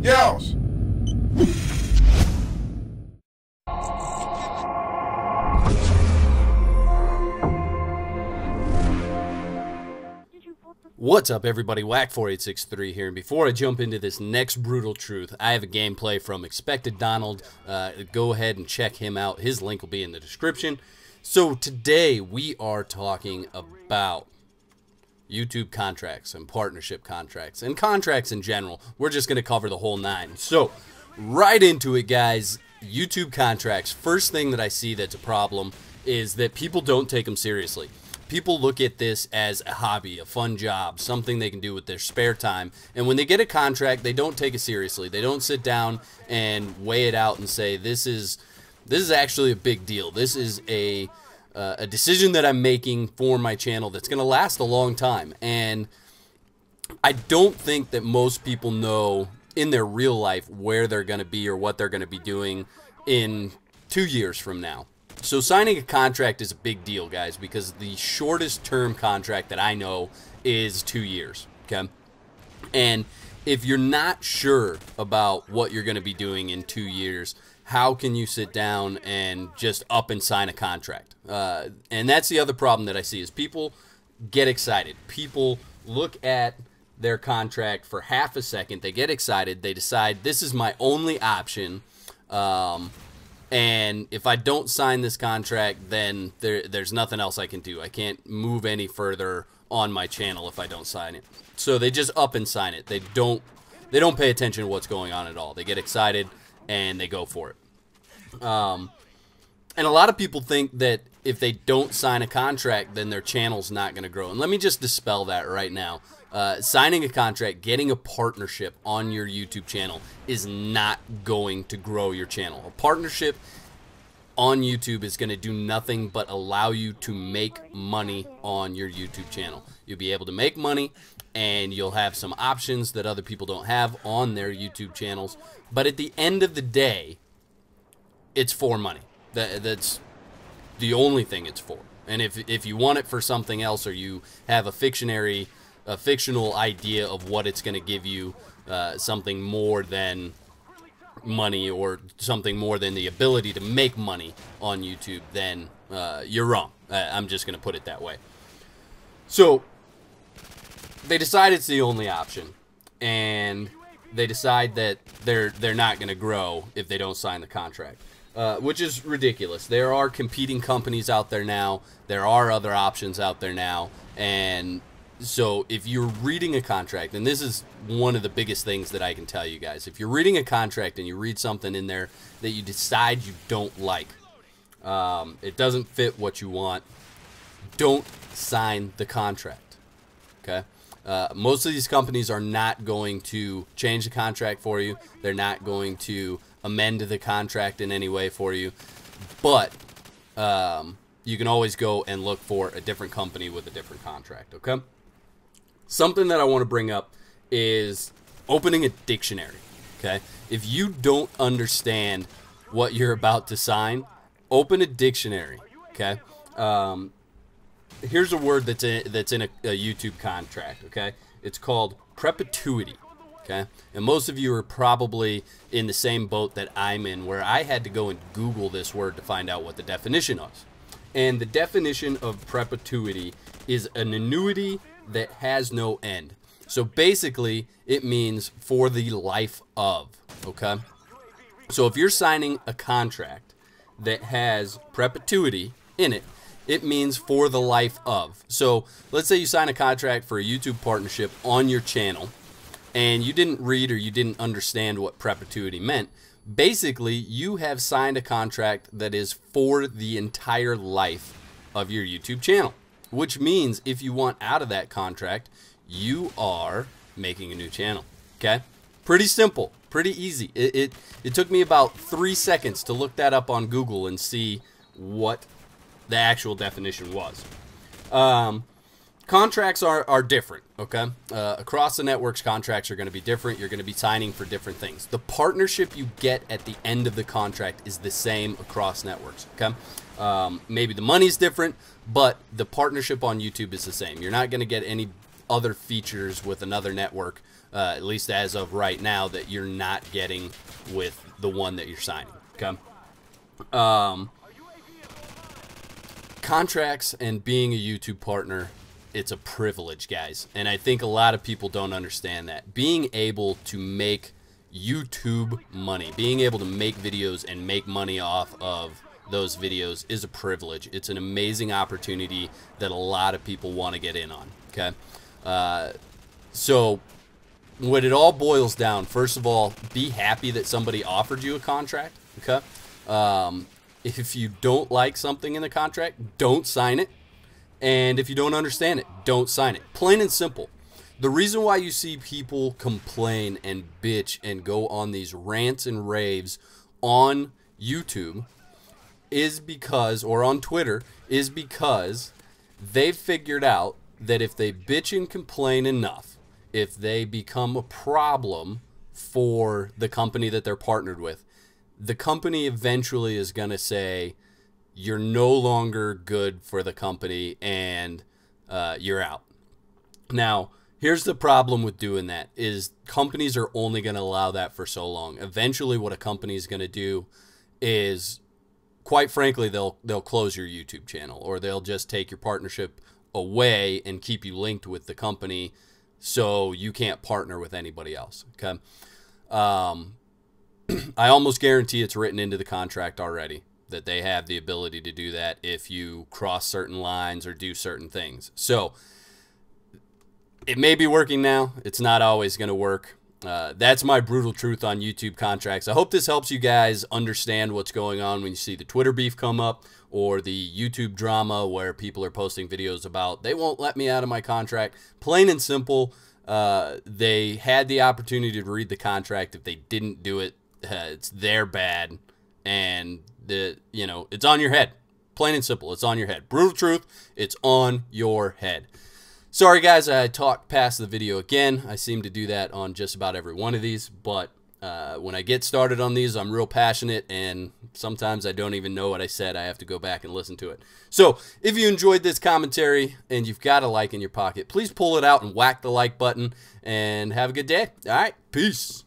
Yeousch! What's up everybody, Whack4863 here, and before I jump into this next brutal truth, I have a gameplay from Expected Donald. Go ahead and check him out, his link will be in the description. So today we are talking about YouTube contracts and partnership contracts, and contracts in general. We're just going to cover the whole nine. So, right into it guys, YouTube contracts. First thing that I see that's a problem is that people don't take them seriously. People look at this as a hobby, a fun job, something they can do with their spare time. And when they get a contract, they don't take it seriously. They don't sit down and weigh it out and say, this is actually a big deal. This is a decision that I'm making for my channel that's going to last a long time. And I don't think that most people know in their real life where they're going to be or what they're going to be doing in 2 years from now. So signing a contract is a big deal, guys, because the shortest term contract that I know is 2 years, okay? And if you're not sure about what you're going to be doing in 2 years, how can you sit down and just up and sign a contract? And that's the other problem that I see is people get excited. People look at their contract for half a second, they get excited, they decide this is my only option, and if I don't sign this contract, then there's nothing else I can do. I can't move any further on my channel if I don't sign it. So they just up and sign it. They don't pay attention to what's going on at all. They get excited and they go for it. And a lot of people think that if they don't sign a contract, then their channel's not going to grow. And let me just dispel that right now. Signing a contract, getting a partnership on your YouTube channel is not going to grow your channel. A partnership on YouTube is going to do nothing but allow you to make money on your YouTube channel. You'll be able to make money and you'll have some options that other people don't have on their YouTube channels. But at the end of the day, it's for money. That's the only thing it's for. And if you want it for something else, or you have a fictional idea of what it's going to give you, something more than money or something more than the ability to make money on YouTube, then you're wrong. I'm just going to put it that way. So they decide it's the only option, and they decide that they're not going to grow if they don't sign the contract. Which is ridiculous. There are competing companies out there now. There are other options out there now. And so if you're reading a contract, and this is one of the biggest things that I can tell you guys, if you're reading a contract and you read something in there that you decide you don't like, it doesn't fit what you want, don't sign the contract, okay? Most of these companies are not going to change the contract for you. They're not going to amend the contract in any way for you, but you can always go and look for a different company with a different contract, okay? Something that I want to bring up is opening a dictionary, okay? If you don't understand what you're about to sign, open a dictionary, okay? Here's a word that's in a YouTube contract, okay? It's called perpetuity. Okay, and most of you are probably in the same boat that I'm in, where I had to go and Google this word to find out what the definition was. And the definition of perpetuity is an annuity that has no end. So basically, it means for the life of, okay? So if you're signing a contract that has perpetuity in it, it means for the life of. So let's say you sign a contract for a YouTube partnership on your channel, and you didn't read or you didn't understand what perpetuity meant. Basically, you have signed a contract that is for the entire life of your YouTube channel, which means if you want out of that contract, you are making a new channel, okay? Pretty simple, pretty easy. It took me about 3 seconds to look that up on Google and see what the actual definition was. Contracts are different, okay? Across the networks, contracts are going to be different. You're going to be signing for different things. The partnership you get at the end of the contract is the same across networks, okay? Maybe the money's different, but the partnership on YouTube is the same. You're not going to get any other features with another network, at least as of right now, that you're not getting with the one that you're signing. Okay. Contracts and being a YouTube partner, it's a privilege, guys. And I think a lot of people don't understand that. Being able to make YouTube money, being able to make videos and make money off of those videos is a privilege. It's an amazing opportunity that a lot of people want to get in on. Okay. So what it all boils down, first of all, be happy that somebody offered you a contract. Okay. If you don't like something in the contract, don't sign it. And if you don't understand it, don't sign it. Plain and simple. The reason why you see people complain and bitch and go on these rants and raves on YouTube is because, or on Twitter, is because they've figured out that if they bitch and complain enough, if they become a problem for the company that they're partnered with, the company eventually is going to say, you're no longer good for the company and you're out. Now, here's the problem with doing that is companies are only going to allow that for so long. Eventually what a company is going to do is, quite frankly, they'll close your YouTube channel, or they'll just take your partnership away and keep you linked with the company so you can't partner with anybody else. Okay. I almost guarantee it's written into the contract already that they have the ability to do that if you cross certain lines or do certain things. So it may be working now. It's not always going to work. That's my brutal truth on YouTube contracts. I hope this helps you guys understand what's going on when you see the Twitter beef come up or the YouTube drama where people are posting videos about they won't let me out of my contract. Plain and simple, they had the opportunity to read the contract. If they didn't do it, it's their bad, and it's on your head. Plain and simple, it's on your head. Brutal truth, it's on your head. Sorry guys, I talked past the video again. I seem to do that on just about every one of these, but when I get started on these, I'm real passionate, and sometimes I don't even know what I said. I have to go back and listen to it. So if you enjoyed this commentary and you've got a like in your pocket, please pull it out and whack the like button, and have a good day. All right, peace.